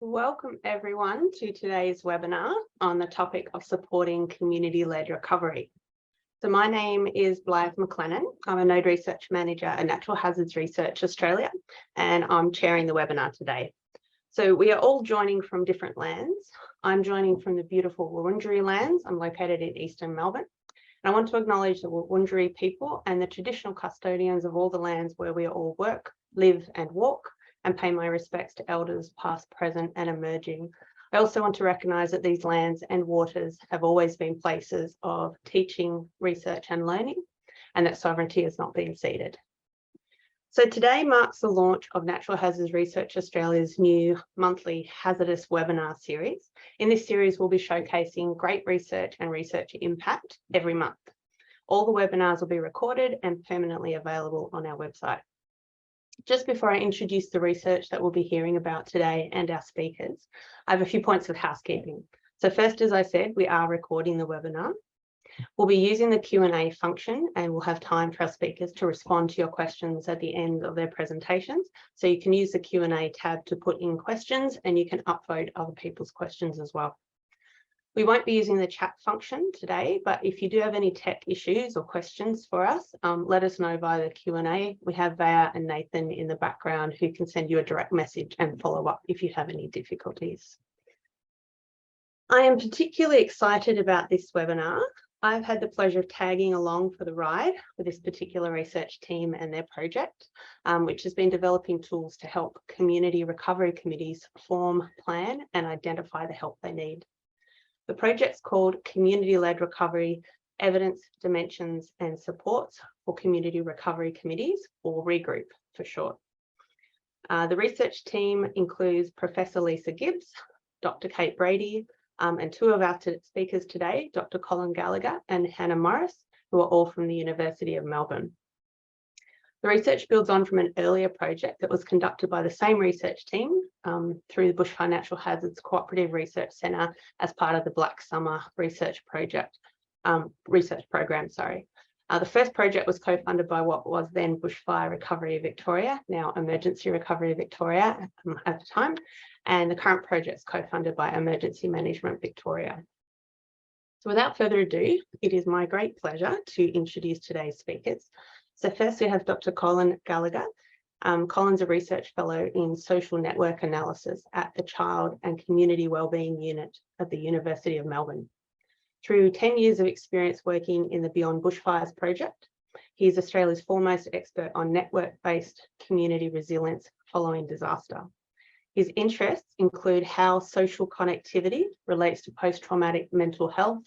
Welcome everyone to today's webinar on the topic of supporting community-led recovery. So my name is Blythe McLennan. I'm a Node Research Manager at Natural Hazards Research Australia, and I'm chairing the webinar today. So we are all joining from different lands. I'm joining from the beautiful Wurundjeri lands. I'm located in eastern Melbourne. And I want to acknowledge the Wurundjeri people and the traditional custodians of all the lands where we all work, live and walk, and pay my respects to elders past, present and emerging. I also want to recognise that these lands and waters have always been places of teaching, research and learning, and that sovereignty has not been ceded. So today marks the launch of Natural Hazards Research Australia's new monthly Hazardous Webinar series. In this series, we'll be showcasing great research and research impact every month. All the webinars will be recorded and permanently available on our website. Just before I introduce the research that we'll be hearing about today and our speakers, I have a few points of housekeeping. So first, as I said, we are recording the webinar. We'll be using the Q&A function and we'll have time for our speakers to respond to your questions at the end of their presentations. So you can use the Q&A tab to put in questions and you can upvote other people's questions as well. We won't be using the chat function today, but if you do have any tech issues or questions for us, let us know via the Q&A. We have Vaya and Nathan in the background who can send you a direct message and follow up if you have any difficulties. I am particularly excited about this webinar. I've had the pleasure of tagging along for the ride with this particular research team and their project, which has been developing tools to help community recovery committees form, plan and identify the help they need. The project's called Community-Led Recovery, Evidence, Dimensions and Supports for Community Recovery Committees, or REGROUP for short. The research team includes Professor Lisa Gibbs, Dr. Kate Brady, and two of our speakers today, Dr. Colin Gallagher and Hannah Morrice, who are all from the University of Melbourne. The research builds on from an earlier project that was conducted by the same research team through the Bushfire Natural Hazards Cooperative Research Centre as part of the Black Summer research program. The first project was co-funded by what was then Bushfire Recovery Victoria, now Emergency Recovery Victoria at the time, and the current project is co-funded by Emergency Management Victoria. So without further ado, it is my great pleasure to introduce today's speakers. So first we have Dr. Colin Gallagher. Colin's a research fellow in social network analysis at the Child and Community Wellbeing Unit at the University of Melbourne. Through 10 years of experience working in the Beyond Bushfires project, he is Australia's foremost expert on network-based community resilience following disaster. His interests include how social connectivity relates to post-traumatic mental health,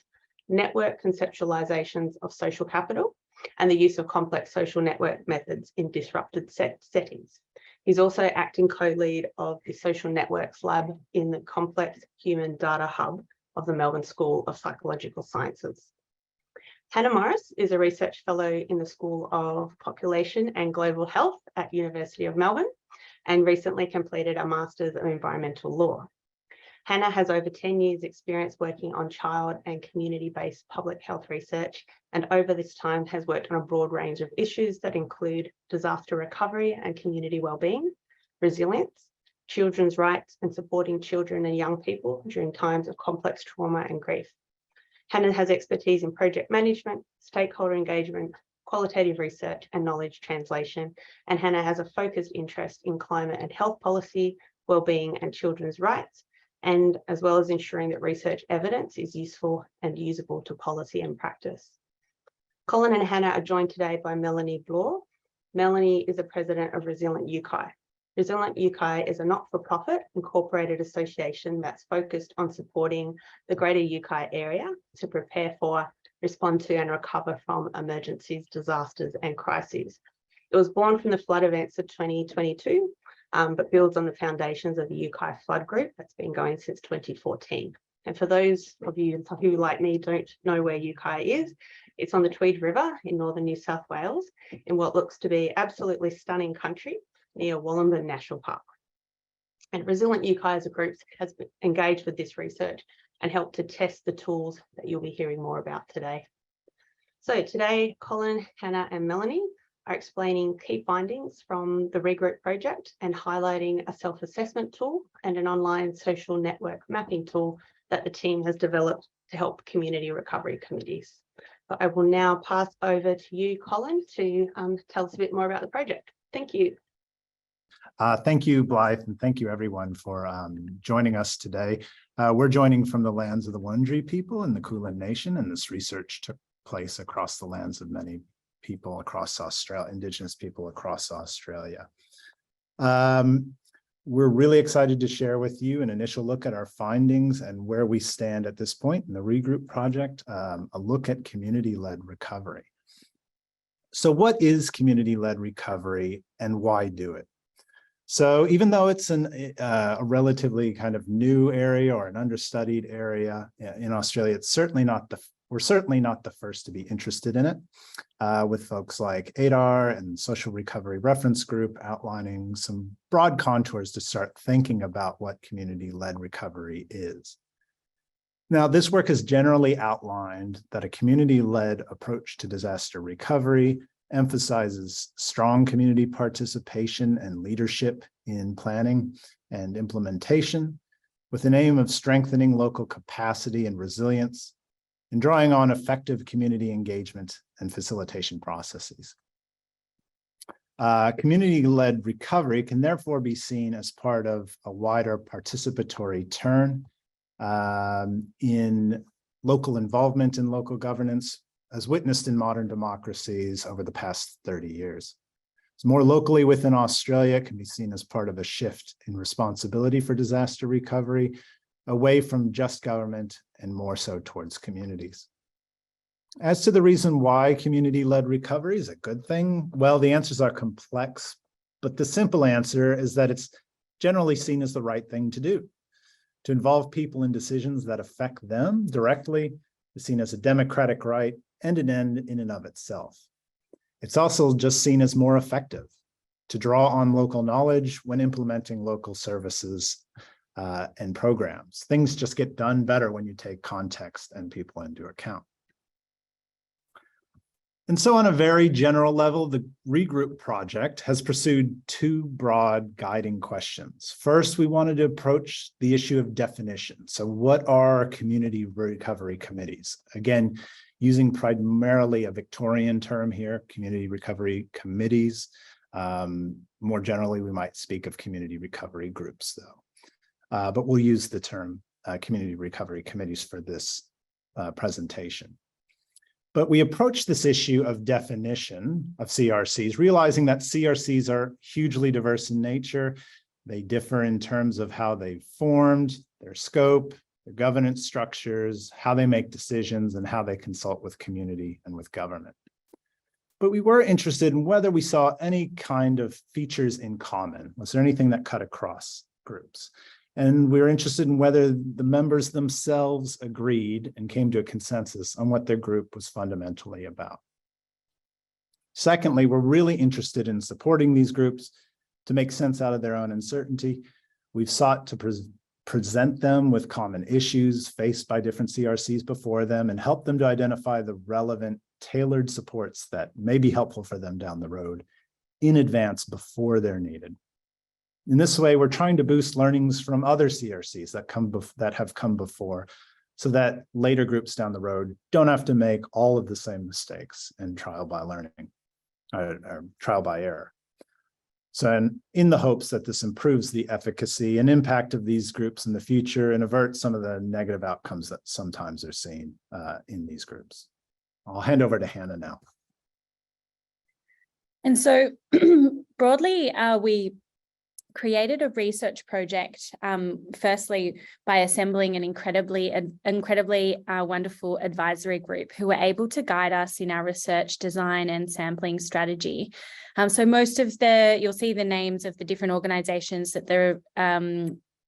network conceptualizations of social capital, and the use of complex social network methods in disrupted settings. He's also acting co-lead of the Social Networks Lab in the Complex Human Data Hub of the Melbourne School of Psychological Sciences. Hannah Morrice is a research fellow in the School of Population and Global Health at University of Melbourne and recently completed a Master's of Environmental Law. Hannah has over 10 years experience working on child and community-based public health research, and over this time has worked on a broad range of issues that include disaster recovery and community wellbeing, resilience, children's rights and supporting children and young people during times of complex trauma and grief. Hannah has expertise in project management, stakeholder engagement, qualitative research and knowledge translation, and Hannah has a focused interest in climate and health policy, wellbeing and children's rights, and as well as ensuring that research evidence is useful and usable to policy and practice. Colin and Hannah are joined today by Melanie Bloor. Melanie is the president of Resilient UKI. Resilient UKI is a not-for-profit incorporated association that's focused on supporting the greater UKI area to prepare for, respond to and recover from emergencies, disasters and crises. It was born from the flood events of 2022, but builds on the foundations of the UKI Flood Group that's been going since 2014. And for those of you who, like me, don't know where UKI is, it's on the Tweed River in northern New South Wales in what looks to be absolutely stunning country near Wollongong National Park. And Resilient UKI as a group has been engaged with this research and helped to test the tools that you'll be hearing more about today. So today, Colin, Hannah and Melanie are explaining key findings from the Regroup project and highlighting a self-assessment tool and an online social network mapping tool that the team has developed to help community recovery committees. But I will now pass over to you, Colin, to tell us a bit more about the project. Thank you. Thank you, Blythe, and thank you everyone for joining us today. We're joining from the lands of the Wurundjeri people in the Kulin Nation, and this research took place across the lands of many people across Australia, Indigenous people across Australia. We're really excited to share with you an initial look at our findings and where we stand at this point in the Regroup project, a look at community-led recovery. So what is community-led recovery and why do it? So even though it's a relatively kind of new area or an understudied area in Australia, we're certainly not the first to be interested in it, with folks like ADAR and Social Recovery Reference Group outlining some broad contours to start thinking about what community-led recovery is. Now, this work has generally outlined that a community-led approach to disaster recovery emphasizes strong community participation and leadership in planning and implementation, with an aim of strengthening local capacity and resilience, and drawing on effective community engagement and facilitation processes. Community-led recovery can therefore be seen as part of a wider participatory turn in local involvement in local governance, as witnessed in modern democracies over the past 30 years. So more locally within Australia, it can be seen as part of a shift in responsibility for disaster recovery, away from just government and more so towards communities. As to the reason why community-led recovery is a good thing, well, the answers are complex, but the simple answer is that it's generally seen as the right thing to do. To involve people in decisions that affect them directly is seen as a democratic right and an end in and of itself. It's also just seen as more effective to draw on local knowledge when implementing local services and programs. Things just get done better when you take context and people into account. And so on a very general level, the Regroup project has pursued two broad guiding questions. First, we wanted to approach the issue of definition. So what are community recovery committees? Again, using primarily a Victorian term here, community recovery committees. More generally, we might speak of community recovery groups though. But we'll use the term community recovery committees for this presentation. But we approach this issue of definition of CRCs, realizing that CRCs are hugely diverse in nature. They differ in terms of how they've formed, their scope, their governance structures, how they make decisions, and how they consult with community and with government. But we were interested in whether we saw any kind of features in common. Was there anything that cut across groups? And we were interested in whether the members themselves agreed and came to a consensus on what their group was fundamentally about. Secondly, we're really interested in supporting these groups to make sense out of their own uncertainty. We've sought to present them with common issues faced by different CRCs before them and help them to identify the relevant tailored supports that may be helpful for them down the road in advance before they're needed. In this way, we're trying to boost learnings from other CRCs that have come before, so that later groups down the road don't have to make all of the same mistakes in trial by learning, or trial by error. So in the hopes that this improves the efficacy and impact of these groups in the future and avert some of the negative outcomes that sometimes are seen in these groups. I'll hand over to Hannah now. And so broadly, we created a research project, firstly, by assembling an incredibly wonderful advisory group who were able to guide us in our research, design and sampling strategy. So most of you'll see the names of the different organisations that the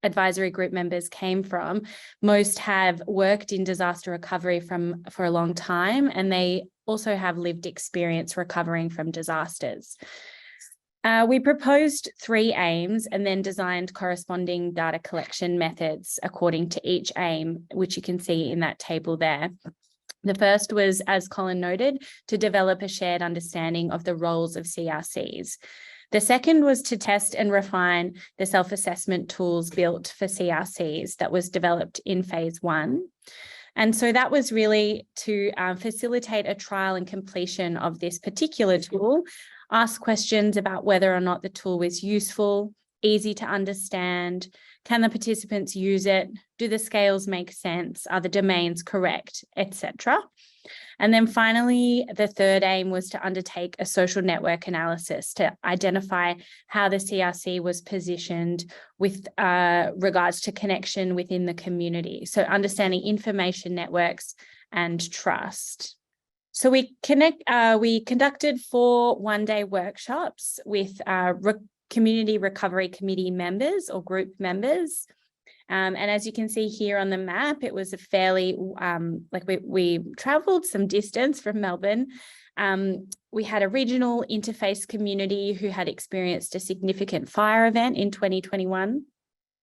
advisory group members came from. Most have worked in disaster recovery for a long time, and they also have lived experience recovering from disasters. We proposed 3 aims and then designed corresponding data collection methods according to each aim, which you can see in that table there. The first was, as Colin noted, to develop a shared understanding of the roles of CRCs. The second was to test and refine the self-assessment tools built for CRCs that was developed in phase 1. And so that was really to facilitate a trial and completion of this particular tool, ask questions about whether or not the tool was useful, easy to understand, can the participants use it, do the scales make sense, are the domains correct, etc. And then finally, the third aim was to undertake a social network analysis to identify how the CRC was positioned with regards to connection within the community. So understanding information networks and trust. So we conducted 4 one-day workshops with Community Recovery Committee members or group members. And as you can see here on the map, it was a fairly, we travelled some distance from Melbourne. We had a regional interface community who had experienced a significant fire event in 2021.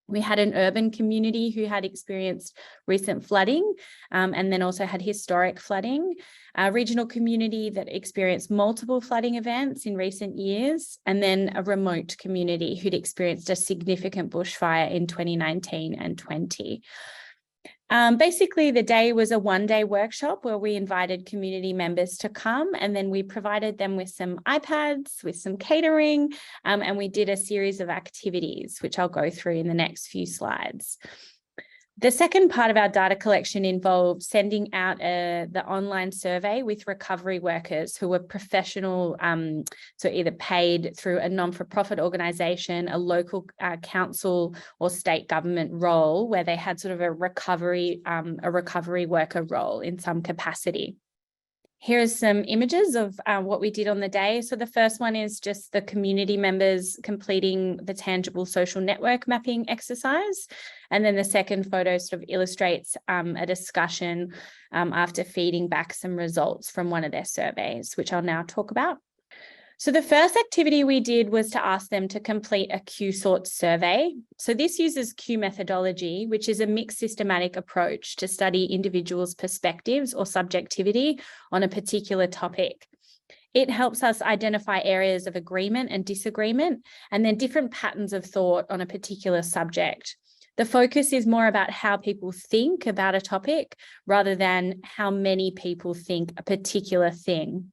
We had an urban community who had experienced recent flooding and then also had historic flooding, a regional community that experienced multiple flooding events in recent years, and then a remote community who'd experienced a significant bushfire in 2019 and 20. Basically, the day was a one-day workshop where we invited community members to come, and then we provided them with some iPads, with some catering, and we did a series of activities, which I'll go through in the next few slides. The second part of our data collection involved sending out the online survey with recovery workers who were professional, so either paid through a non-for-profit organisation, a local council or state government role where they had sort of a recovery worker role in some capacity. Here are some images of what we did on the day. So the first one is just the community members completing the tangible social network mapping exercise. And then the second photo sort of illustrates a discussion after feeding back some results from one of their surveys, which I'll now talk about. So the first activity we did was to ask them to complete a Q-sort survey. So this uses Q methodology, which is a mixed systematic approach to study individuals' perspectives or subjectivity on a particular topic. It helps us identify areas of agreement and disagreement, and then different patterns of thought on a particular subject. The focus is more about how people think about a topic rather than how many people think a particular thing.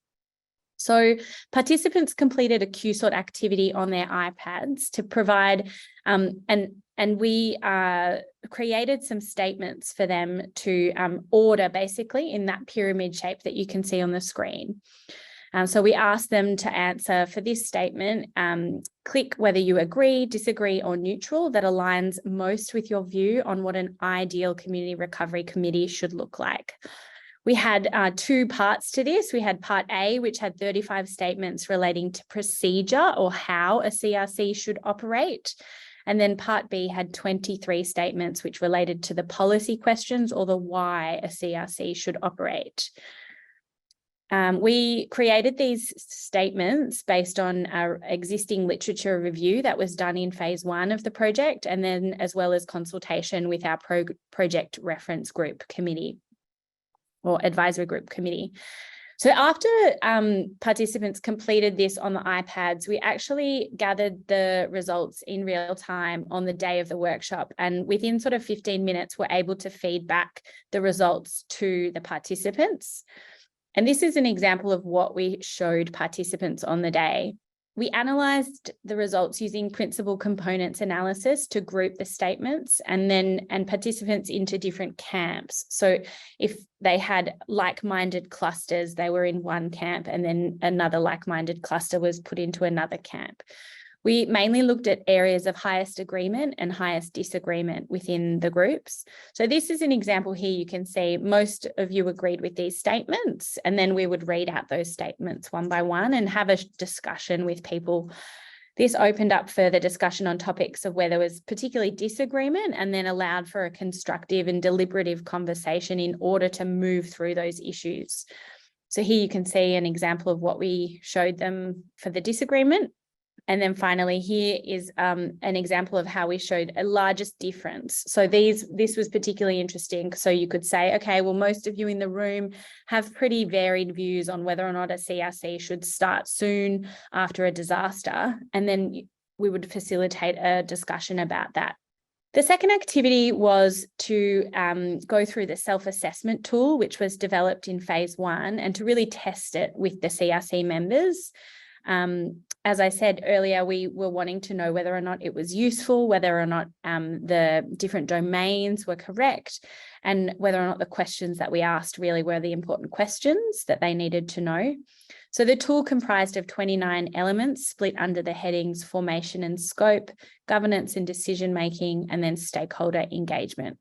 So participants completed a Q-sort activity on their iPads to provide, and we created some statements for them to order basically in that pyramid shape that you can see on the screen. So we asked them to answer for this statement, click whether you agree, disagree, or neutral that aligns most with your view on what an ideal community recovery committee should look like. We had 2 parts to this. We had part A, which had 35 statements relating to procedure or how a CRC should operate. And then part B had 23 statements which related to the policy questions or the why a CRC should operate. We created these statements based on our existing literature review that was done in phase 1 of the project, and then as well as consultation with our project reference group committee or advisory group committee. So after participants completed this on the iPads, we actually gathered the results in real time on the day of the workshop, and within sort of 15 minutes, we're able to feed back the results to the participants. And this is an example of what we showed participants on the day. We analysed the results using principal components analysis to group the statements and participants into different camps. So if they had like-minded clusters, they were in one camp, and then another like-minded cluster was put into another camp. We mainly looked at areas of highest agreement and highest disagreement within the groups. So this is an example here. You can see most of you agreed with these statements, and then we would read out those statements one by one and have a discussion with people. This opened up further discussion on topics of where there was particularly disagreement, and then allowed for a constructive and deliberative conversation in order to move through those issues. So here you can see an example of what we showed them for the disagreement. And then finally, here is an example of how we showed a largest difference. So this was particularly interesting. So you could say, okay, well, most of you in the room have pretty varied views on whether or not a CRC should start soon after a disaster. And then we would facilitate a discussion about that. The second activity was to go through the self-assessment tool, which was developed in phase 1, and to really test it with the CRC members. As I said earlier, we were wanting to know whether or not it was useful, whether or not the different domains were correct, and whether or not the questions that we asked really were the important questions that they needed to know. So the tool comprised of 29 elements split under the headings formation and scope, governance and decision-making, and then stakeholder engagement.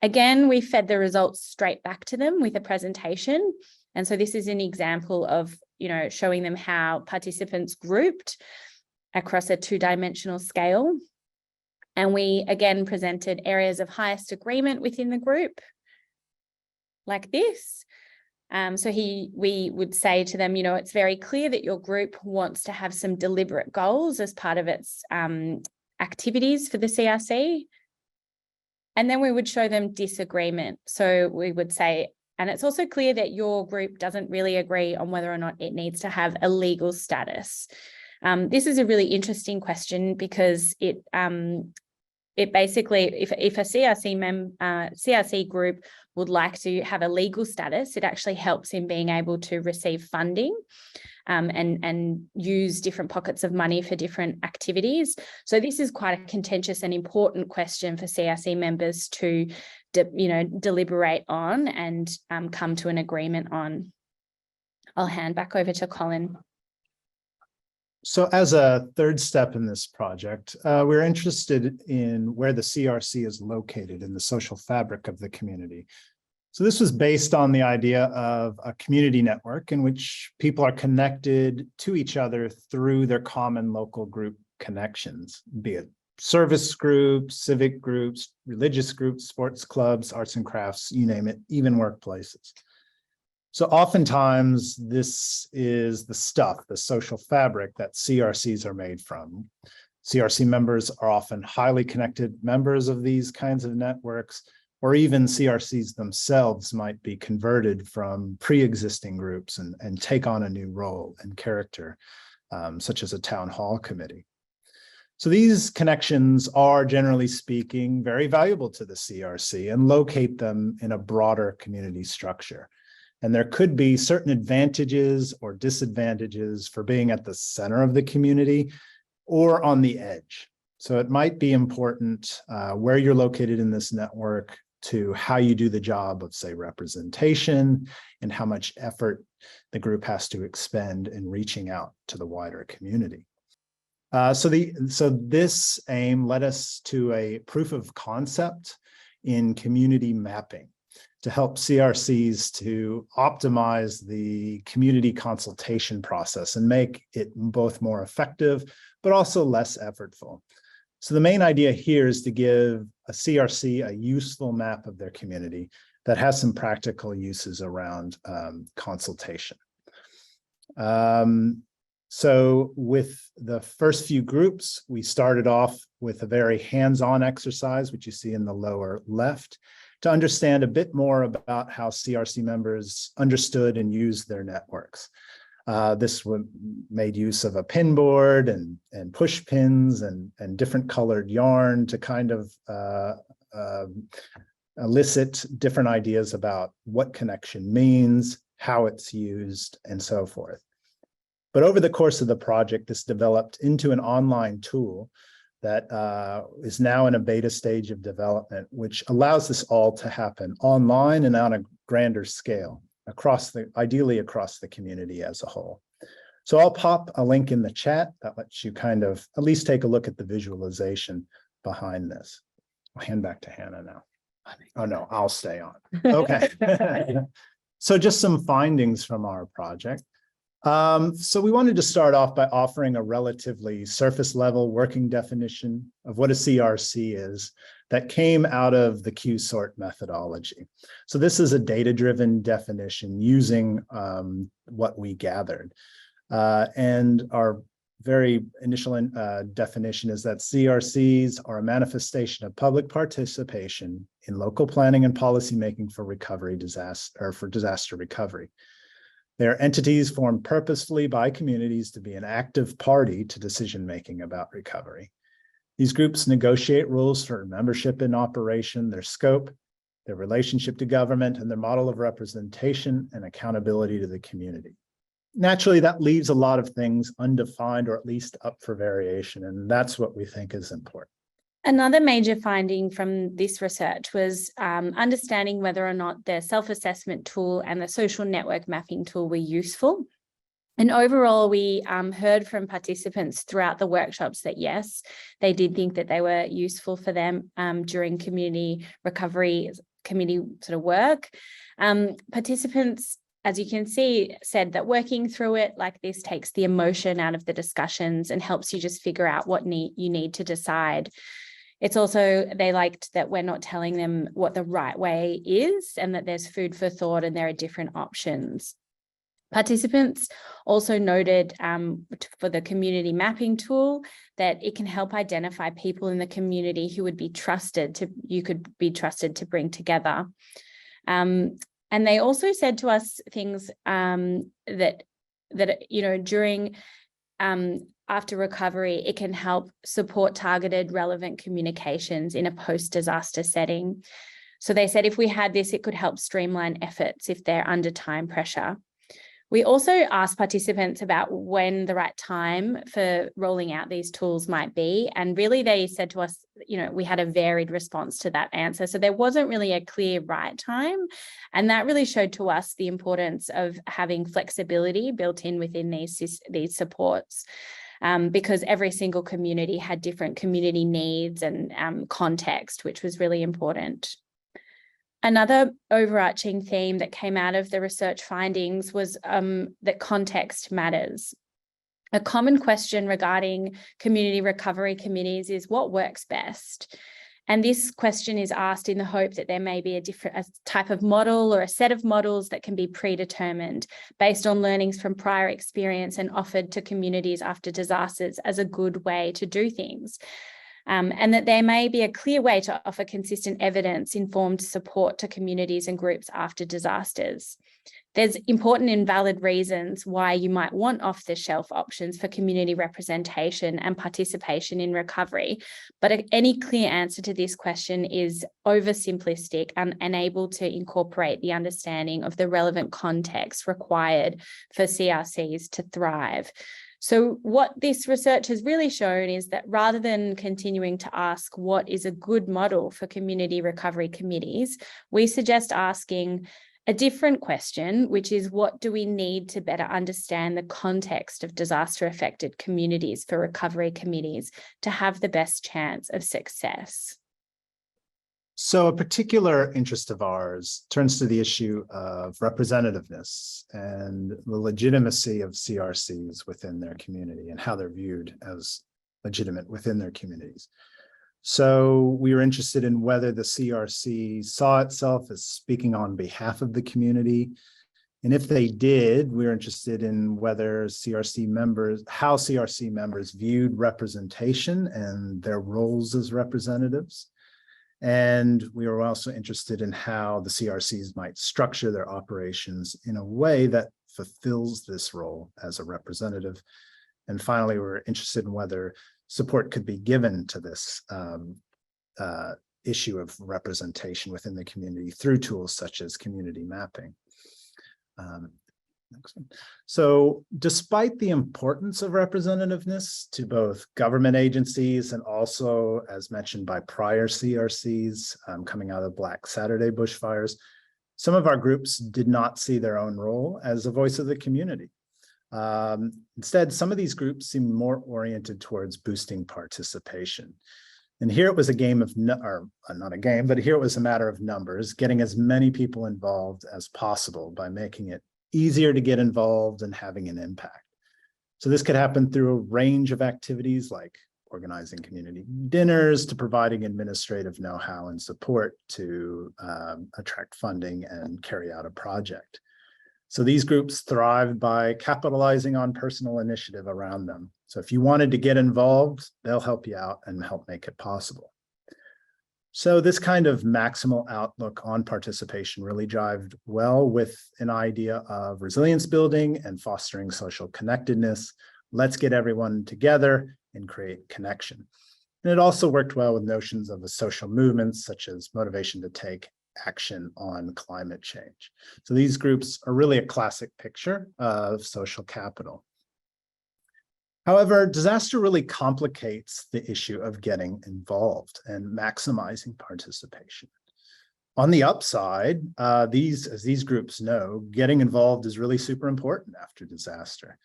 Again, we fed the results straight back to them with a presentation. And so this is an example of, showing them how participants grouped across a 2-dimensional scale. And we again presented areas of highest agreement within the group, like this. So we would say to them, it's very clear that your group wants to have some deliberate goals as part of its activities for the CRC. And then we would show them disagreement. So we would say, and it's also clear that your group doesn't really agree on whether or not it needs to have a legal status. This is a really interesting question because it basically, if a CRC group would like to have a legal status, it actually helps in being able to receive funding and use different pockets of money for different activities. So this is quite a contentious and important question for CRC members to deliberate on and come to an agreement on. I'll hand back over to Colin. So as a third step in this project, we're interested in where the CRC is located in the social fabric of the community. So this was based on the idea of a community network in which people are connected to each other through their common local group connections, be it service groups, civic groups, religious groups, sports clubs, arts and crafts, you name it, even workplaces. So oftentimes this is the stuff, the social fabric that CRCs are made from. CRC members are often highly connected members of these kinds of networks, or even CRCs themselves might be converted from pre-existing groups and take on a new role and character, such as a town hall committee. So these connections are, generally speaking, very valuable to the CRC and locate them in a broader community structure. And there could be certain advantages or disadvantages for being at the center of the community or on the edge. So it might be important where you're located in this network to how you do the job of, say, representation and how much effort the group has to expend in reaching out to the wider community. So this aim led us to a proof of concept in community mapping to help CRCs to optimize the community consultation process and make it both more effective, but also less effortful. So the main idea here is to give a CRC a useful map of their community that has some practical uses around consultation. So with the first few groups, we started off with a very hands-on exercise, which you see in the lower left, to understand a bit more about how CRC members understood and used their networks. This made use of a pin board and push pins and different colored yarn to kind of elicit different ideas about what connection means, how it's used, and so forth. But over the course of the project, this developed into an online tool that is now in a beta stage of development, which allows this all to happen online and on a grander scale, ideally across the community as a whole. So I'll pop a link in the chat that lets you kind of at least take a look at the visualization behind this. I'll hand back to Hannah now. Oh no, I'll stay on. Okay. So just some findings from our project. So we wanted to start off by offering a relatively surface level working definition of what a CRC is that came out of the Q-sort methodology. So this is a data-driven definition using what we gathered. And our very initial definition is that CRCs are a manifestation of public participation in local planning and policymaking for disaster recovery. They are entities formed purposefully by communities to be an active party to decision-making about recovery. These groups negotiate rules for membership and operation, their scope, their relationship to government, and their model of representation and accountability to the community. Naturally, that leaves a lot of things undefined or at least up for variation, and that's what we think is important. Another major finding from this research was understanding whether or not the self-assessment tool and the social network mapping tool were useful. And overall, we heard from participants throughout the workshops that yes, they did think that they were useful for them during community recovery committee sort of work. Participants, as you can see, said that working through it like this takes the emotion out of the discussions and helps you just figure out what you need to decide. It's also, they liked that we're not telling them what the right way is and that there's food for thought and there are different options. Participants also noted for the community mapping tool that it can help identify people in the community who would be you could be trusted to bring together. And they also said to us things that you know, during after recovery, it can help support targeted, relevant communications in a post-disaster setting. So they said if we had this, it could help streamline efforts if they're under time pressure. We also asked participants about when the right time for rolling out these tools might be. And really they said to us, you know, we had a varied response to that answer. So there wasn't really a clear right time. And that really showed to us the importance of having flexibility built in within these supports. Because every single community had different community needs and context, which was really important. Another overarching theme that came out of the research findings was that context matters. A common question regarding community recovery committees is what works best? And this question is asked in the hope that there may be a type of model or a set of models that can be predetermined based on learnings from prior experience and offered to communities after disasters as a good way to do things. And that there may be a clear way to offer consistent evidence-informed support to communities and groups after disasters. There's important and valid reasons why you might want off-the-shelf options for community representation and participation in recovery, but any clear answer to this question is oversimplistic and unable to incorporate the understanding of the relevant context required for CRCs to thrive. So what this research has really shown is that rather than continuing to ask what is a good model for community recovery committees, we suggest asking a different question, which is what do we need to better understand the context of disaster-affected communities for recovery committees to have the best chance of success? So a particular interest of ours turns to the issue of representativeness and the legitimacy of CRCs within their community and how they're viewed as legitimate within their communities. So we were interested in whether the CRC saw itself as speaking on behalf of the community. And if they did, we were interested in whether how CRC members viewed representation and their roles as representatives. And we were also interested in how the CRCs might structure their operations in a way that fulfills this role as a representative. And finally, we're interested in whether support could be given to this issue of representation within the community through tools such as community mapping. Next one. So despite the importance of representativeness to both government agencies and also, as mentioned by prior CRCs coming out of Black Saturday bushfires, some of our groups did not see their own role as a voice of the community. Instead, some of these groups seemed more oriented towards boosting participation. And here it was a game of, not a game, but here it was a matter of numbers, getting as many people involved as possible by making it easier to get involved and having an impact. So this could happen through a range of activities like organizing community dinners to providing administrative know-how and support to attract funding and carry out a project. So these groups thrived by capitalizing on personal initiative around them So if you wanted to get involved, they'll help you out and help make it possible. So this kind of maximal outlook on participation really jived well with an idea of resilience building and fostering social connectedness. Let's get everyone together and create connection. And it also worked well with notions of a social movement, such as motivation to take action on climate change. So these groups are really a classic picture of social capital. However, disaster really complicates the issue of getting involved and maximizing participation. On the upside, as these groups know, getting involved is really super important after disaster.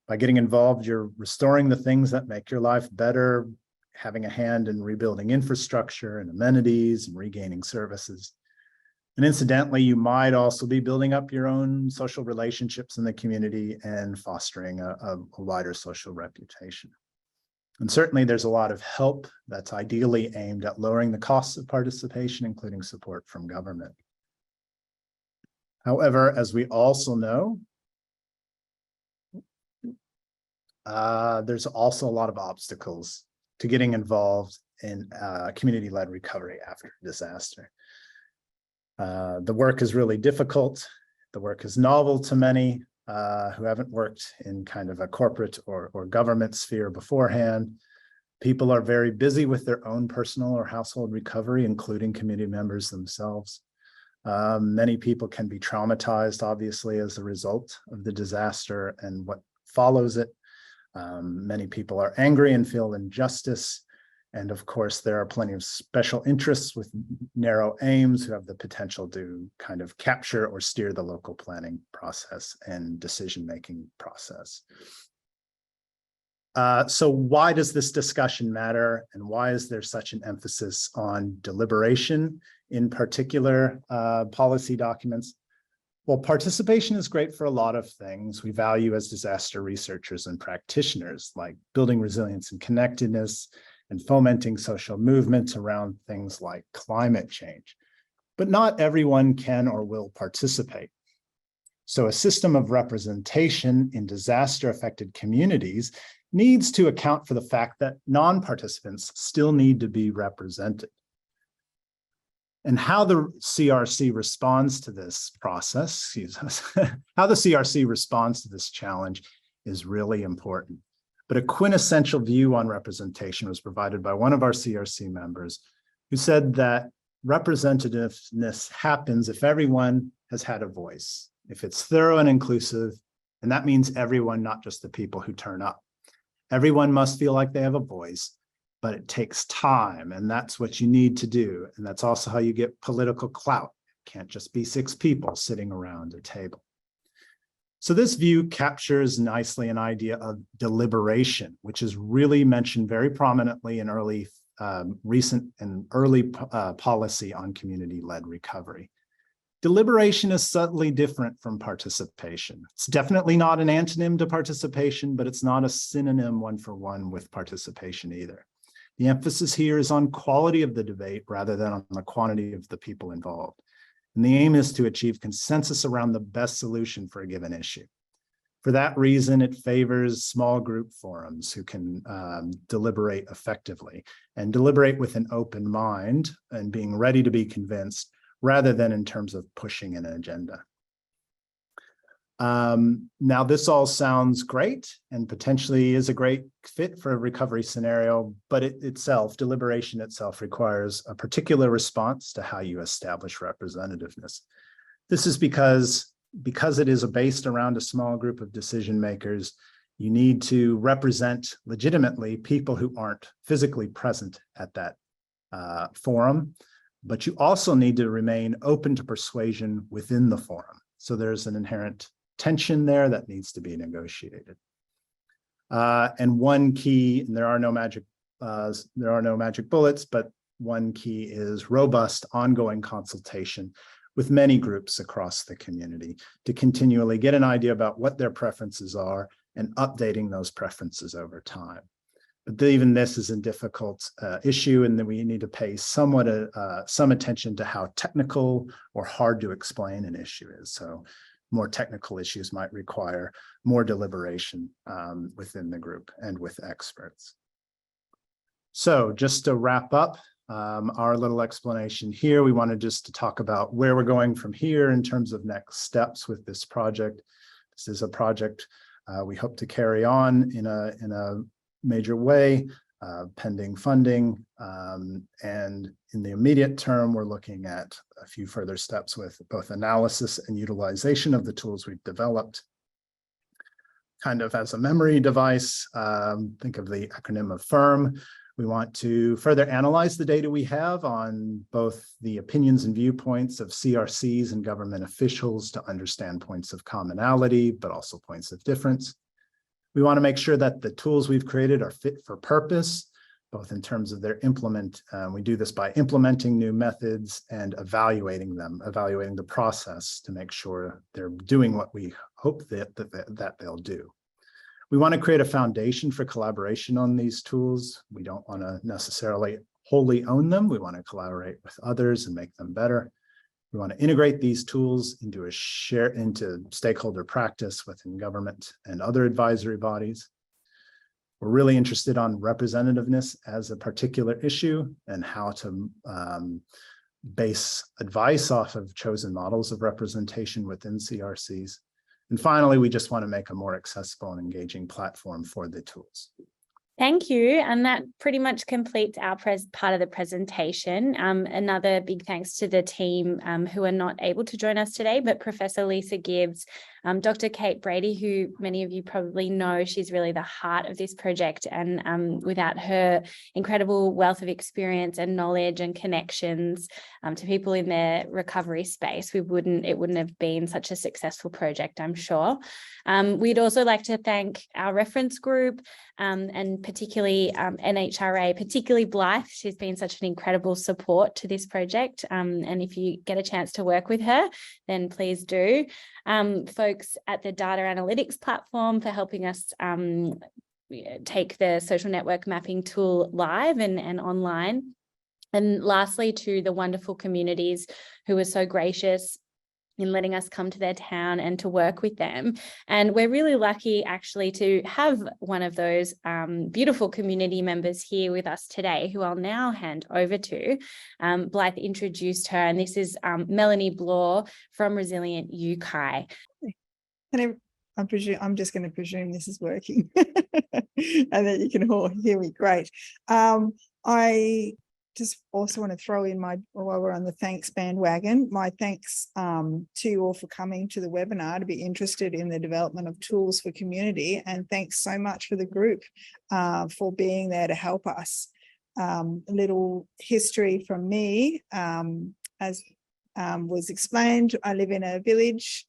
By getting involved, you're restoring the things that make your life better, having a hand in rebuilding infrastructure and amenities and regaining services. And incidentally, you might also be building up your own social relationships in the community and fostering a wider social reputation. And certainly there's a lot of help that's ideally aimed at lowering the costs of participation, including support from government. However, as we also know, there's also a lot of obstacles to getting involved in community-led recovery after disaster. The work is really difficult. The work is novel to many who haven't worked in kind of a corporate or government sphere beforehand. People are very busy with their own personal or household recovery, including community members themselves. Many people can be traumatized, obviously, as a result of the disaster and what follows it. Many people are angry and feel injustice. And of course, there are plenty of special interests with narrow aims who have the potential to kind of capture or steer the local planning process and decision-making process. So why does this discussion matter? And why is there such an emphasis on deliberation in particular policy documents? Well, participation is great for a lot of things we value as disaster researchers and practitioners, like building resilience and connectedness, and fomenting social movements around things like climate change. But not everyone can or will participate. So a system of representation in disaster-affected communities needs to account for the fact that non-participants still need to be represented. And how the CRC responds to this process, how the CRC responds to this challenge is really important. But a quintessential view on representation was provided by one of our CRC members who said that representativeness happens if everyone has had a voice, if it's thorough and inclusive, and that means everyone, not just the people who turn up. Everyone must feel like they have a voice, but it takes time, and that's what you need to do. And that's also how you get political clout. It can't just be 6 people sitting around a table. So this view captures nicely an idea of deliberation, which is really mentioned very prominently in recent policy on community-led recovery. Deliberation is subtly different from participation. It's definitely not an antonym to participation, but it's not a synonym one-for-one with participation either. The emphasis here is on quality of the debate rather than on the quantity of the people involved. And the aim is to achieve consensus around the best solution for a given issue. For that reason, it favors small group forums who can deliberate effectively and deliberate with an open mind and being ready to be convinced rather than in terms of pushing an agenda. Now, this all sounds great and potentially is a great fit for a recovery scenario, but deliberation itself requires a particular response to how you establish representativeness. This is because it is based around a small group of decision makers, you need to represent legitimately people who aren't physically present at that forum, but you also need to remain open to persuasion within the forum. So there's an inherent tension there that needs to be negotiated. And one key, and there are no magic bullets, but one key is robust ongoing consultation with many groups across the community to continually get an idea about what their preferences are and updating those preferences over time. But even this is a difficult issue, and then we need to pay some attention to how technical or hard to explain an issue is. So more technical issues might require more deliberation within the group and with experts. So just to wrap up our little explanation here, we wanted just to talk about where we're going from here in terms of next steps with this project. This is a project we hope to carry on in a major way, pending funding. And in the immediate term, we're looking at a few further steps with both analysis and utilization of the tools we've developed. Kind of as a memory device, think of the acronym of FIRM. We want to further analyze the data we have on both the opinions and viewpoints of CRCs and government officials to understand points of commonality, but also points of difference. We want to make sure that the tools we've created are fit for purpose, both in terms of their we do this by implementing new methods and evaluating them, evaluating the process to make sure they're doing what we hope that they'll do. We want to create a foundation for collaboration on these tools. We don't want to necessarily wholly own them. We want to collaborate with others and make them better. We want to integrate these tools into into stakeholder practice within government and other advisory bodies. We're really interested on representativeness as a particular issue and how to base advice off of chosen models of representation within CRCs. And finally, we just want to make a more accessible and engaging platform for the tools. Thank you. And that pretty much completes our part of the presentation. Another big thanks to the team who are not able to join us today, but Professor Lisa Gibbs, Dr. Kate Brady, who many of you probably know, she's really the heart of this project. And without her incredible wealth of experience and knowledge and connections to people in their recovery space, it wouldn't have been such a successful project, I'm sure. We'd also like to thank our reference group and particularly NHRA, particularly Blythe. She's been such an incredible support to this project. And if you get a chance to work with her, then please do. Folks at the data analytics platform for helping us take the social network mapping tool live and online. And lastly, to the wonderful communities who were so gracious in letting us come to their town and to work with them. And we're really lucky actually to have one of those beautiful community members here with us today, who I'll now hand over to. Blythe introduced her, and this is Melanie Bloor from Resilient UKI. I'm just going to presume this is working and that you can all hear me great. I just also want to throw in while we're on the thanks bandwagon, my thanks to you all for coming to the webinar to be interested in the development of tools for community, and thanks so much for the group for being there to help us. A little history from me, as was explained, I live in a village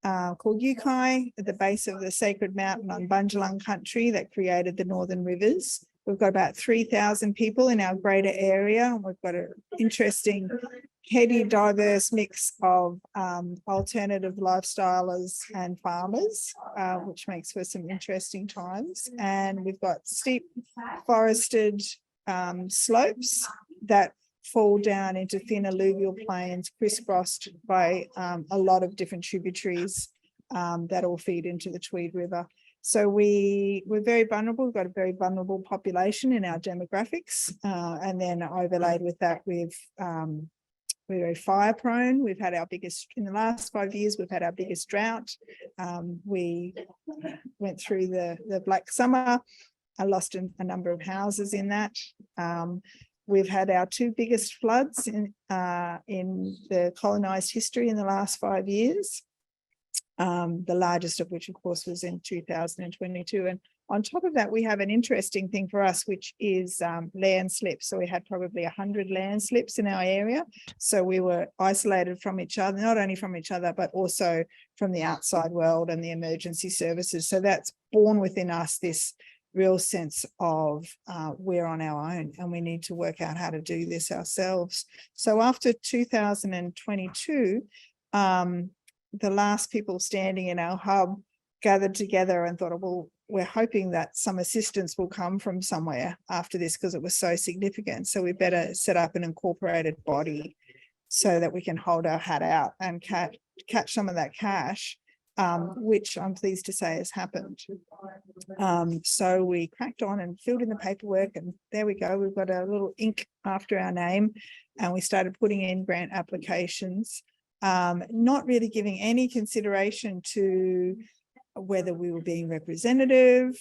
called UKI at the base of the Sacred Mountain on Bundjalung country that created the Northern Rivers. We've got about 3,000 people in our greater area. We've got an interesting, heady, diverse mix of alternative lifestylers and farmers, which makes for some interesting times. And we've got steep forested slopes that fall down into thin alluvial plains, crisscrossed by a lot of different tributaries that all feed into the Tweed River. So we're very vulnerable. We've got a very vulnerable population in our demographics, and then overlaid with that, we're very fire prone. We've had our biggest, in the last 5 years, we've had our biggest drought. We went through the Black Summer. I lost a number of houses in that. We've had our 2 biggest floods in the colonised history in the last 5 years. The largest of which, of course, was in 2022. And on top of that, we have an interesting thing for us, which is landslips. So we had probably 100 landslips in our area. So we were isolated from each other, not only from each other, but also from the outside world and the emergency services. So that's born within us this real sense of we're on our own and we need to work out how to do this ourselves. So after 2022, the last people standing in our hub gathered together and thought, well, we're hoping that some assistance will come from somewhere after this because it was so significant. So we better set up an incorporated body so that we can hold our hat out and catch some of that cash which I'm pleased to say has happened. So we cracked on and filled in the paperwork, and there we go. We've got a little ink after our name, and we started putting in grant applications, not really giving any consideration to whether we were being representative,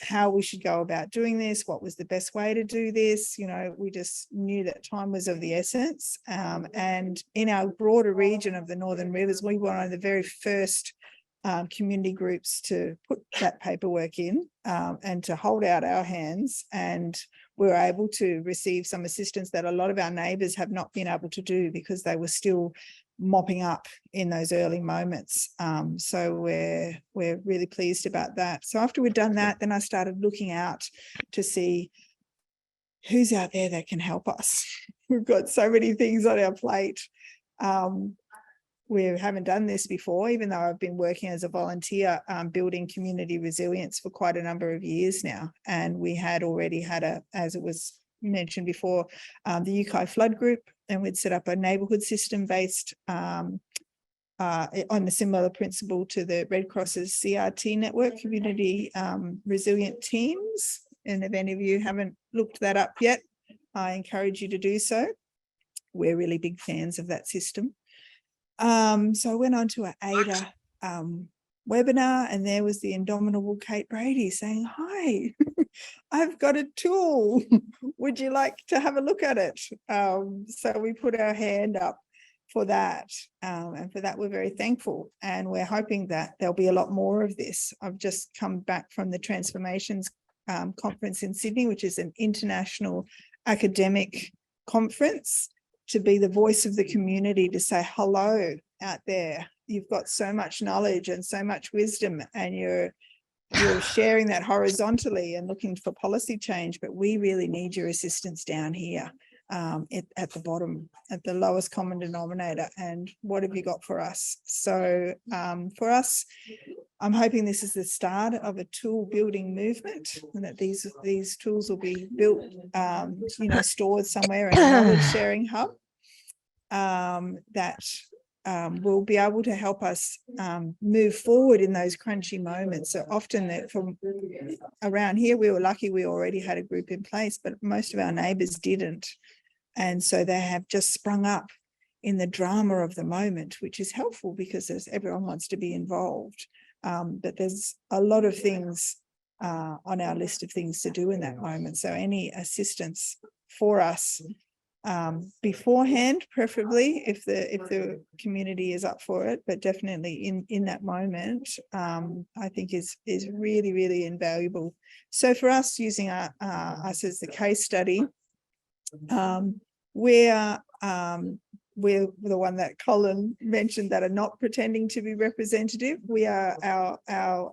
how we should go about doing this, what was the best way to do this. You know, we just knew that time was of the essence. And in our broader region of the Northern Rivers, we were one of the very first community groups to put that paperwork in and to hold out our hands. And we were able to receive some assistance that a lot of our neighbours have not been able to do because they were still mopping up in those early moments. So we're really pleased about that. So after we'd done that, then I started looking out to see who's out there that can help us. We've got so many things on our plate. We haven't done this before, even though I've been working as a volunteer building community resilience for quite a number of years now. And we had already had as it was mentioned before, the UKI flood group, and we'd set up a neighbourhood system based on a similar principle to the Red Cross's CRT network, community resilient teams. And if any of you haven't looked that up yet, I encourage you to do so. We're really big fans of that system. So I went on to an ADA webinar, and there was the indomitable Kate Brady saying, "Hi, I've got a tool. Would you like to have a look at it?" So we put our hand up for that. And for that, we're very thankful. And we're hoping that there'll be a lot more of this. I've just come back from the Transformations conference in Sydney, which is an international academic conference, to be the voice of the community, to say hello out there. You've got so much knowledge and so much wisdom, and you're sharing that horizontally and looking for policy change, but we really need your assistance down here at the bottom, at the lowest common denominator. And what have you got for us? So for us, I'm hoping this is the start of a tool building movement, and that these tools will be built, stored somewhere in a knowledge sharing hub that will be able to help us move forward in those crunchy moments. So often from around here, we were lucky we already had a group in place, but most of our neighbours didn't. And so they have just sprung up in the drama of the moment, which is helpful because everyone wants to be involved. But there's a lot of things on our list of things to do in that moment. So any assistance for us beforehand, preferably if the community is up for it, but definitely in that moment, I think is really, really invaluable. So for us, using us as the case study, we're the one that Colin mentioned that are not pretending to be representative. We are our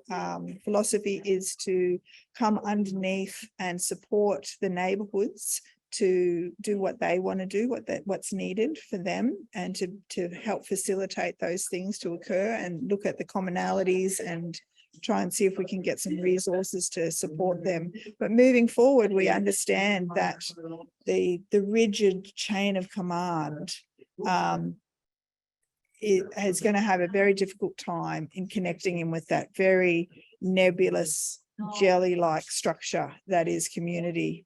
philosophy is to come underneath and support the neighbourhoods to do what they want to do, what's needed for them, and to help facilitate those things to occur, and look at the commonalities and try and see if we can get some resources to support them. But moving forward, we understand that the rigid chain of command is going to have a very difficult time in connecting in with that very nebulous jelly-like structure that is community.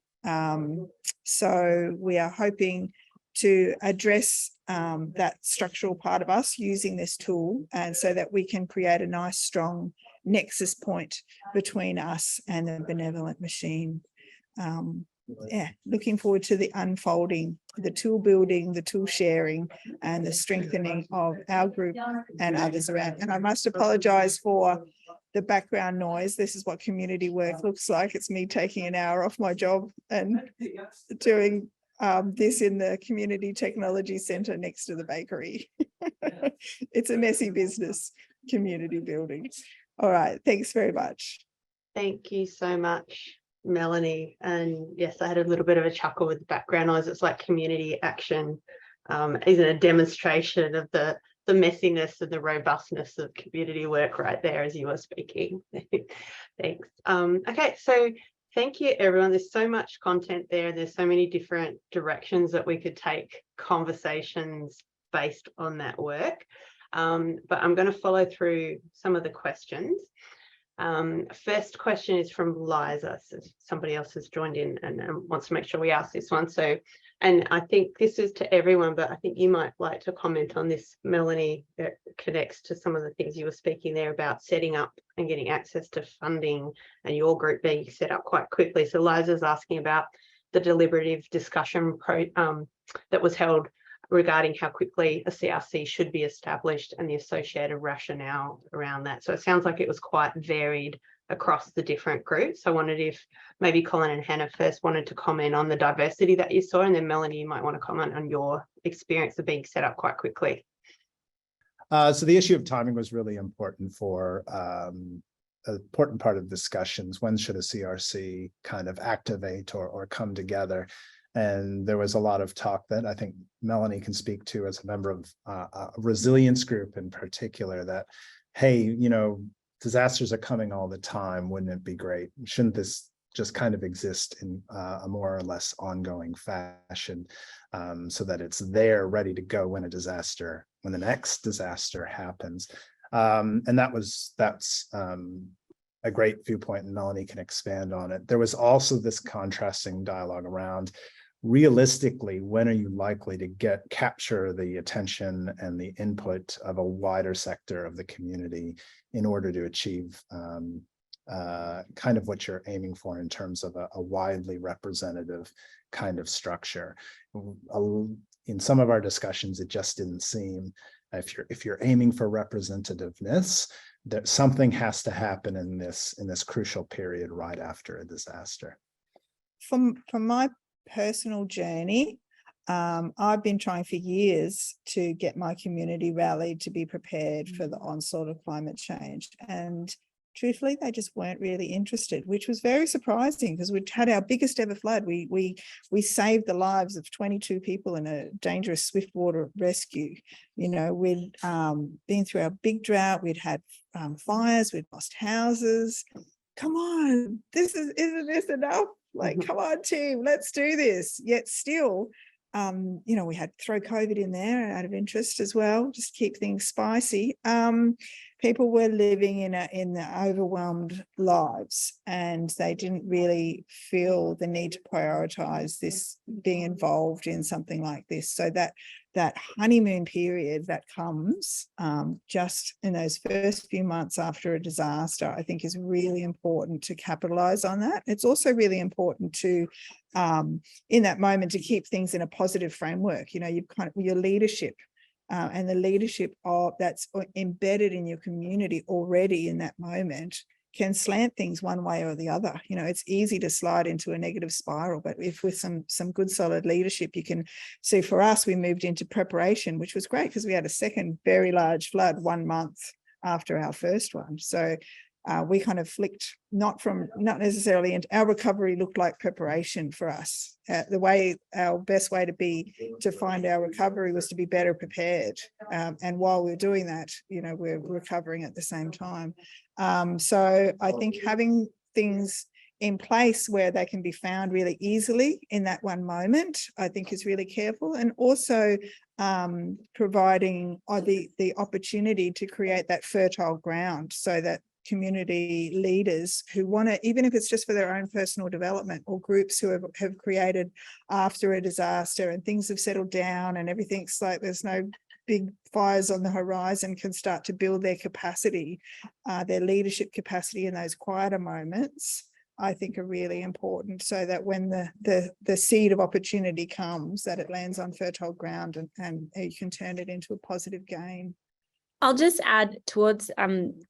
So we are hoping to address that structural part of us using this tool, and so that we can create a nice strong nexus point between us and the benevolent machine. Looking forward to the unfolding, the tool building, the tool sharing, and the strengthening of our group and others around. And I must apologise for the background noise. This is what community work looks like. It's me taking an hour off my job and doing this in the Community Technology Centre next to the bakery. It's a messy business, community building. All right, thanks very much. Thank you so much, Melanie. And yes, I had a little bit of a chuckle with the background noise. It's like community action isn't a demonstration of the messiness and the robustness of community work right there as you were speaking. Thanks. Okay, so thank you, everyone. There's so much content there. There's so many different directions that we could take conversations based on that work. but I'm going to follow through some of the questions. First question is from Liza. So somebody else has joined in and wants to make sure we ask this one. So, and I think this is to everyone, but I think you might like to comment on this, Melanie, that connects to some of the things you were speaking there about setting up and getting access to funding and your group being set up quite quickly. So Liza's asking about the deliberative discussion that was held regarding how quickly a CRC should be established and the associated rationale around that. So it sounds like it was quite varied across the different groups. So I wondered if maybe Colin and Hannah first wanted to comment on the diversity that you saw, and then Melanie, you might want to comment on your experience of being set up quite quickly. So the issue of timing was really important for an important part of discussions. When should a CRC kind of activate or come together? And there was a lot of talk that I think Melanie can speak to as a member of a resilience group in particular, that, hey, you know, disasters are coming all the time. Wouldn't it be great? Shouldn't this just kind of exist in a more or less ongoing fashion, so that it's there ready to go when the next disaster happens? And that's a great viewpoint, and Melanie can expand on it. There was also this contrasting dialogue around, realistically, when are you likely to capture the attention and the input of a wider sector of the community in order to achieve kind of what you're aiming for in terms of a widely representative kind of structure. In some of our discussions, it just didn't seem, if you're aiming for representativeness, that something has to happen in this crucial period right after a disaster. From my personal journey, I've been trying for years to get my community rallied to be prepared for the onslaught of climate change. And truthfully, they just weren't really interested, which was very surprising, because we'd had our biggest ever flood. We saved the lives of 22 people in a dangerous swiftwater rescue. You know, we'd been through our big drought. We'd had fires. We'd lost houses. Come on, isn't this enough? Like, come on, team, let's do this. Yet still, you know, we had to throw COVID in there out of interest as well, just keep things spicy. People were living in the overwhelmed lives, and they didn't really feel the need to prioritize this, being involved in something like this. So that honeymoon period that comes just in those first few months after a disaster, I think is really important to capitalize on that. It's also really important to, in that moment, to keep things in a positive framework. You know, you've kind of your leadership and the leadership that's embedded in your community already in that moment can slant things one way or the other. You know, it's easy to slide into a negative spiral, but if with some good solid leadership, you can see. For us, we moved into preparation, which was great because we had a second very large flood 1 month after our first one. So we kind of flicked, not necessarily into our recovery looked like preparation for us. Our best way to find our recovery was to be better prepared. And while we're doing that, you know, we're recovering at the same time. So I think having things in place where they can be found really easily in that one moment, I think is really careful. And also providing the opportunity to create that fertile ground so that community leaders who want to, even if it's just for their own personal development, or groups who have created after a disaster and things have settled down and everything's like there's no big fires on the horizon, can start to build their capacity, their leadership capacity in those quieter moments, I think are really important, so that when the seed of opportunity comes, that it lands on fertile ground and you can turn it into a positive gain. I'll just add towards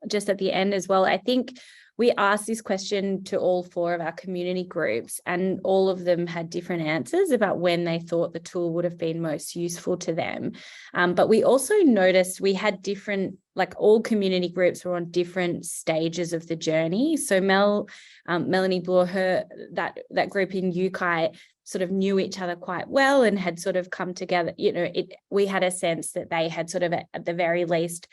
just at the end as well. I think we asked this question to all 4 of our community groups, and all of them had different answers about when they thought the tool would have been most useful to them. But we also noticed we had different, like all community groups were on different stages of the journey. So Melanie Bloor, that group in UKI sort of knew each other quite well and had sort of come together. You know, we had a sense that they had sort of at the very least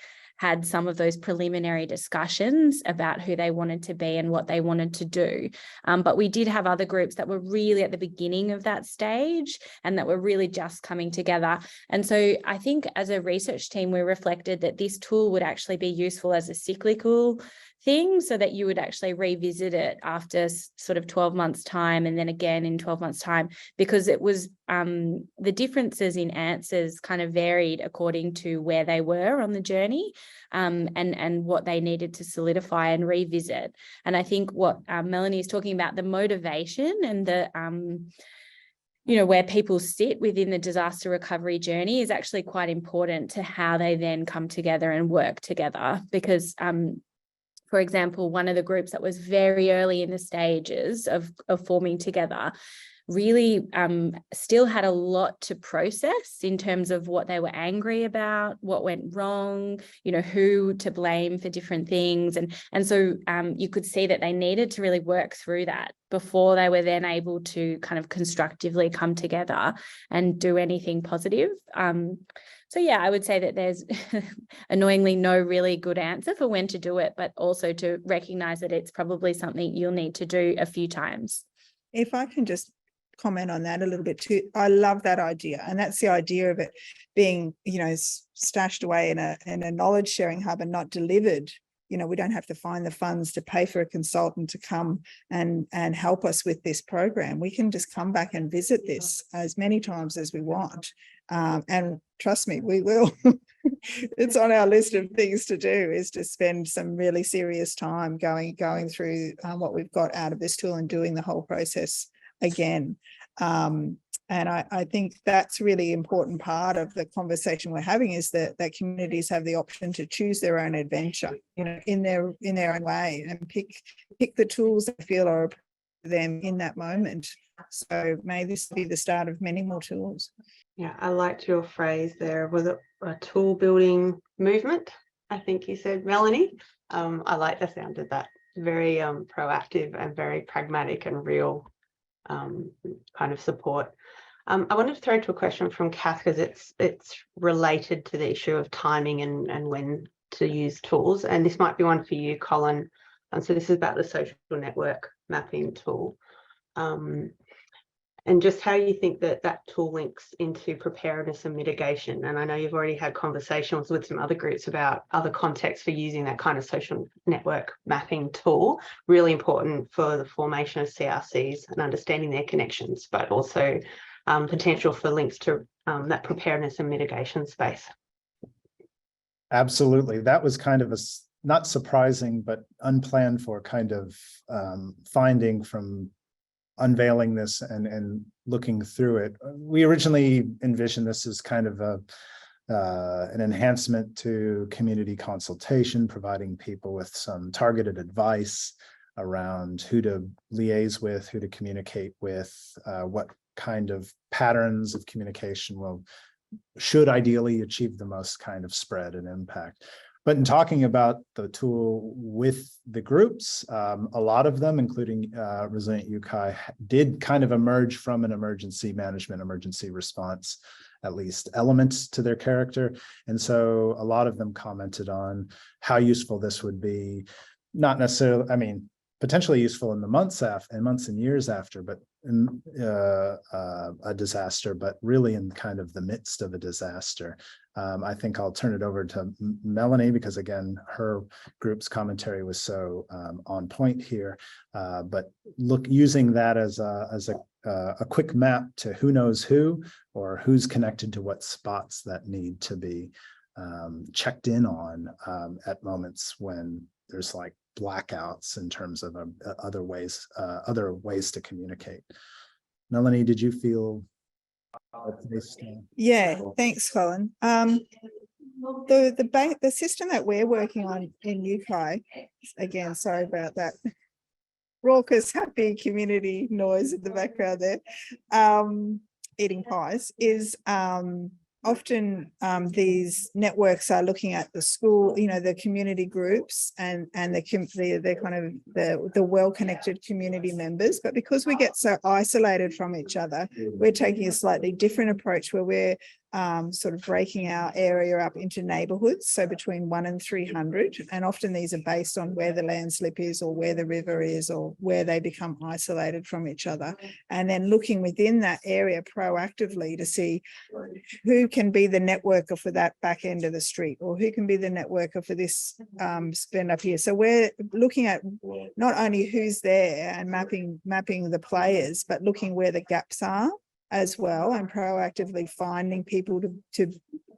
had some of those preliminary discussions about who they wanted to be and what they wanted to do. But we did have other groups that were really at the beginning of that stage and that were really just coming together. And so I think as a research team, we reflected that this tool would actually be useful as a cyclical thing, so that you would actually revisit it after sort of 12 months time and then again in 12 months time, because it was the differences in answers kind of varied according to where they were on the journey, and what they needed to solidify and revisit. And I think what Melanie is talking about, the motivation and the where people sit within the disaster recovery journey, is actually quite important to how they then come together and work together. Because for example, one of the groups that was very early in the stages of forming together really still had a lot to process in terms of what they were angry about, what went wrong, who to blame for different things. And so you could see that they needed to really work through that before they were then able to kind of constructively come together and do anything positive. So yeah, I would say that there's annoyingly no really good answer for when to do it, but also to recognize that it's probably something you'll need to do a few times. If I can just comment on that a little bit too, I love that idea. And that's the idea of it being, stashed away in a knowledge sharing hub and not delivered. We don't have to find the funds to pay for a consultant to come and help us with this program. We can just come back and visit this as many times as we want. And trust me, we will. It's on our list of things to do, is to spend some really serious time going through what we've got out of this tool and doing the whole process again. And I think that's really important part of the conversation we're having, is that communities have the option to choose their own adventure, in their own way, and pick the tools they feel are for them in that moment. So may this be the start of many more tools. Yeah, I liked your phrase there. Was it a tool building movement? I think you said, Melanie. I like the sound of that. Very proactive and very pragmatic and real kind of support. I wanted to throw to a question from Kath, because it's related to the issue of timing and when to use tools. And this might be one for you, Colin. So this is about the social network mapping tool. And just how you think that tool links into preparedness and mitigation. And I know you've already had conversations with some other groups about other contexts for using that kind of social network mapping tool. Really important for the formation of CRCs and understanding their connections, but also potential for links to that preparedness and mitigation space. Absolutely. That was kind of a not surprising, but unplanned for kind of finding from unveiling this and looking through it. We originally envisioned this as kind of an enhancement to community consultation, providing people with some targeted advice around who to liaise with, who to communicate with, what kind of patterns of communication should ideally achieve the most kind of spread and impact. But in talking about the tool with the groups, a lot of them, including Resilient UCI, did kind of emerge from an emergency management, emergency response, at least elements to their character. And so a lot of them commented on how useful this would be, not necessarily, potentially useful in the months and years after, but in a disaster, but really in kind of the midst of a disaster. I think I'll turn it over to Melanie, because again, her group's commentary was so on point here. But using that as a quick map to who knows who, or who's connected to what spots that need to be checked in on at moments when there's like blackouts in terms of other ways to communicate. Melanie, did you feel? Yeah, thanks, Colin. The system that we're working on in UCI, again, sorry about that raucous, happy community noise in the background there, eating pies, is often these networks are looking at the school, the community groups and the kind of the well-connected community members. But because we get so isolated from each other, we're taking a slightly different approach, where we're sort of breaking our area up into neighbourhoods, so between 1 and 300, and often these are based on where the landslip is or where the river is or where they become isolated from each other, and then looking within that area proactively to see who can be the networker for that back end of the street, or who can be the networker for this spend up here. So we're looking at not only who's there and mapping the players, but looking where the gaps are as well, and proactively finding people to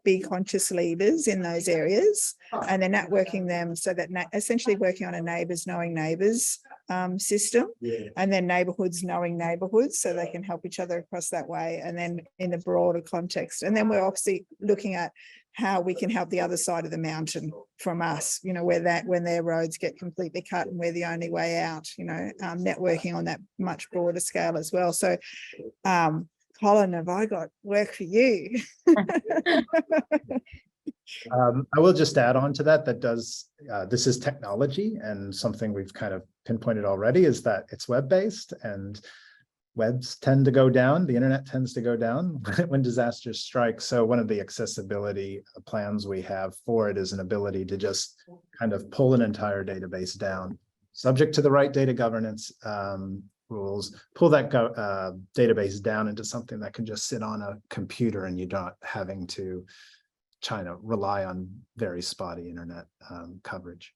be conscious leaders in those areas, and then networking them so that essentially working on a neighbours knowing neighbours system, and then neighbourhoods knowing neighbourhoods so they can help each other across that way, and then in a broader context. And then we're obviously looking at how we can help the other side of the mountain from us, you know, when their roads get completely cut and we're the only way out, you know, networking on that much broader scale as well. So Colin, have I got work for you? I will just add on to that, this is technology, and something we've kind of pinpointed already is that it's web-based, and webs tend to go down, the internet tends to go down when disasters strike. So one of the accessibility plans we have for it is an ability to just kind of pull an entire database down, subject to the right data governance rules, pull that database down into something that can just sit on a computer, and you're not having to rely on very spotty internet coverage.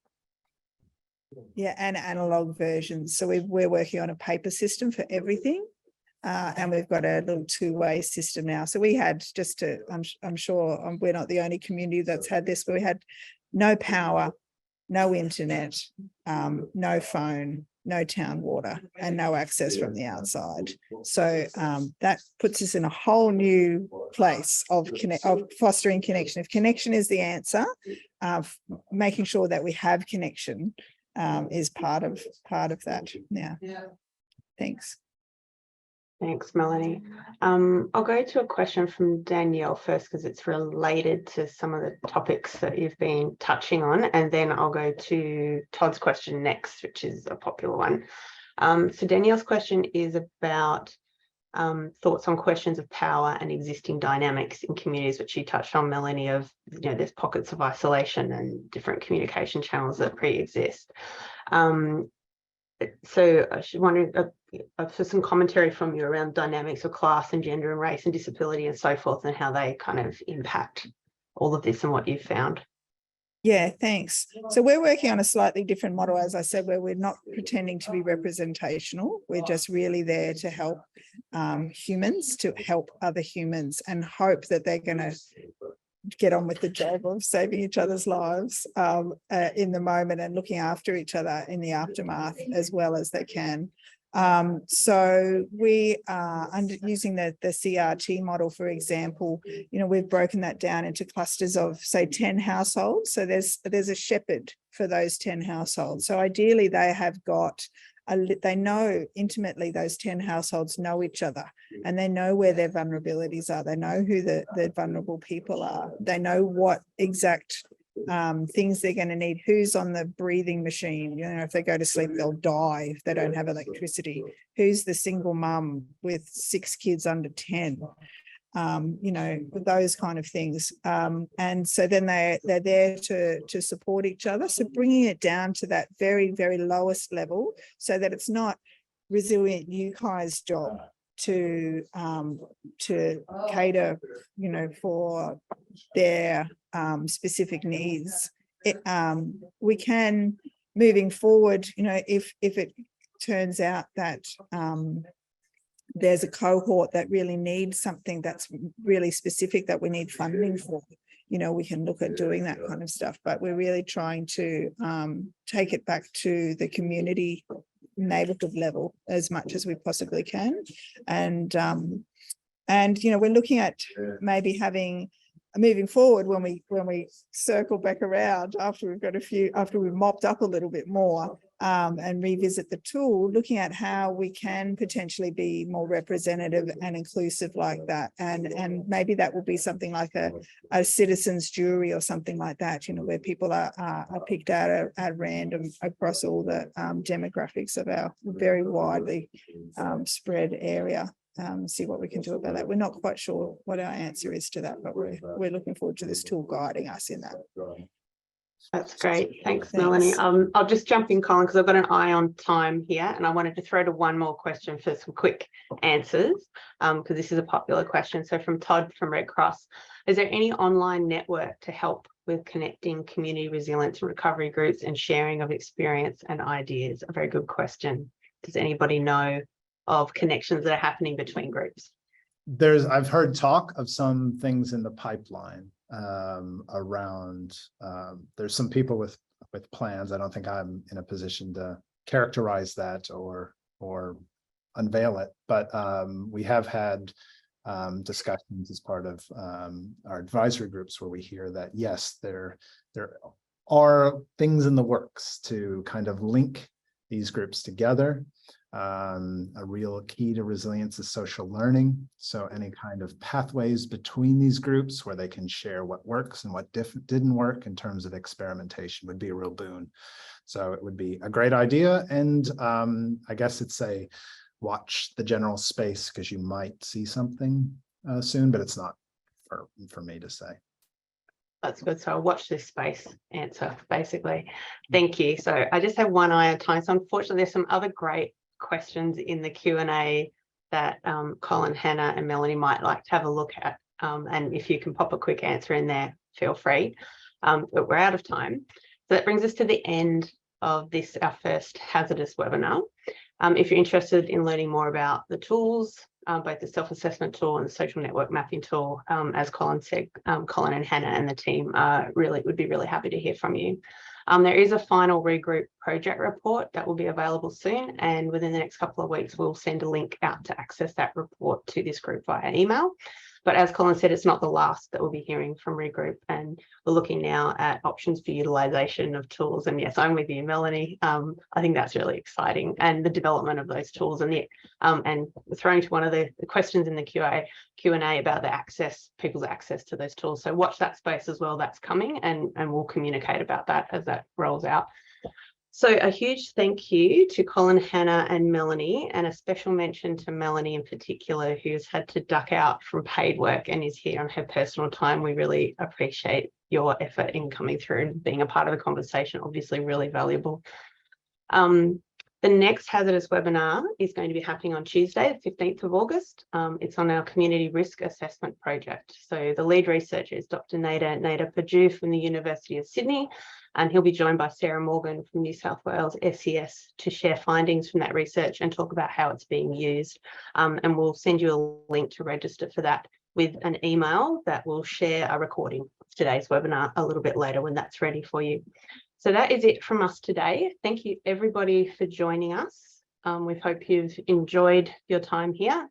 Yeah, and analog versions. So we're working on a paper system for everything, and we've got a little two-way system now. So we had I'm sure we're not the only community that's had this, but we had no power, no internet, no phone, no town water, and no access from the outside. So that puts us in a whole new place of fostering connection. If connection is the answer, making sure that we have connection is part of that. Yeah. Thanks. Thanks, Melanie. I'll go to a question from Danielle first, because it's related to some of the topics that you've been touching on, and then I'll go to Todd's question next, which is a popular one. So Danielle's question is about thoughts on questions of power and existing dynamics in communities, which you touched on, Melanie, of, you know, there's pockets of isolation and different communication channels that pre-exist. So I was wondering for some commentary from you around dynamics of class and gender and race and disability and so forth, and how they kind of impact all of this and what you've found. Yeah, thanks. So we're working on a slightly different model, as I said, where we're not pretending to be representational. We're just really there to help humans, to help other humans, and hope that they're going to get on with the job of saving each other's lives in the moment, and looking after each other in the aftermath as well as they can. So we are using the CRT model, for example. You know, we've broken that down into clusters of, say, 10 households. So there's a shepherd for those 10 households. So ideally they have got they know intimately, those 10 households know each other, and they know where their vulnerabilities are. They know who the vulnerable people are. They know what exact things they're going to need, who's on the breathing machine, you know, if they go to sleep they'll die if they don't have electricity, who's the single mum with 6 kids under 10, you know, those kind of things. And so then they're there to support each other. So bringing it down to that very, very lowest level, so that it's not Resilient UK's job to cater, you know, for their specific needs. We can, moving forward, you know, if it turns out that there's a cohort that really needs something that's really specific that we need funding for, you know, we can look at doing that kind of stuff. But we're really trying to take it back to the community neighbourhood level as much as we possibly can. And you know, we're looking at maybe having, moving forward, when we circle back around after we've mopped up a little bit more, and revisit the tool, looking at how we can potentially be more representative and inclusive like that. And maybe that will be something like a citizens jury or something like that, you know, where people are picked out at random across all the demographics of our very widely spread area. See what we can do about that. We're not quite sure what our answer is to that, but we're looking forward to this tool guiding us in that. That's great. Thanks, Melanie. I'll just jump in, Colin, because I've got an eye on time here, and I wanted to throw to one more question for some quick answers, because this is a popular question. So from Todd from Red Cross, is there any online network to help with connecting community resilience and recovery groups and sharing of experience and ideas? A very good question. Does anybody know of connections that are happening between groups? I've heard talk of some things in the pipeline around, there's some people with plans. I don't think I'm in a position to characterize that or unveil it, but we have had discussions as part of our advisory groups where we hear that, yes, there are things in the works to kind of link these groups together. A real key to resilience is social learning. So any kind of pathways between these groups where they can share what works and what didn't work in terms of experimentation would be a real boon. So it would be a great idea. And I guess it's watch the general space, because you might see something soon, but it's not for me to say. That's good. So I'll watch this space answer, basically. Thank you. So I just have one eye on time. So unfortunately, there's some other great questions in the Q&A that Colin, Hannah and Melanie might like to have a look at. And if you can pop a quick answer in there, feel free. But we're out of time. So that brings us to the end of this, our first hazardous webinar. If you're interested in learning more about the tools, both the self-assessment tool and the social network mapping tool, as Colin said, Colin and Hannah and the team would be really happy to hear from you. There is a final regroup project report that will be available soon, and within the next couple of weeks we'll send a link out to access that report to this group via email. But as Colin said, it's not the last that we'll be hearing from regroup, and we're looking now at options for utilisation of tools. And yes, I'm with you, Melanie. I think that's really exciting, and the development of those tools, and throwing to one of the questions in the Q&A about the people's access to those tools. So watch that space as well. That's coming, and we'll communicate about that as that rolls out. So a huge thank you to Colin, Hannah and Melanie, and a special mention to Melanie in particular, who's had to duck out from paid work and is here on her personal time. We really appreciate your effort in coming through and being a part of the conversation, obviously really valuable. The next hazardous webinar is going to be happening on Tuesday, the 15th of August. It's on our community risk assessment project. So the lead researcher is Dr. Nader Perdue from the University of Sydney, and he'll be joined by Sarah Morgan from New South Wales SES to share findings from that research and talk about how it's being used. And we'll send you a link to register for that with an email that will share a recording of today's webinar a little bit later when that's ready for you. So that is it from us today. Thank you everybody for joining us. We hope you've enjoyed your time here.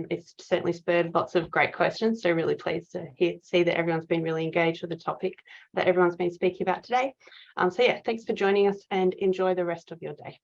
It's certainly spurred lots of great questions, so really pleased to see that everyone's been really engaged with the topic that everyone's been speaking about today. So yeah, thanks for joining us and enjoy the rest of your day.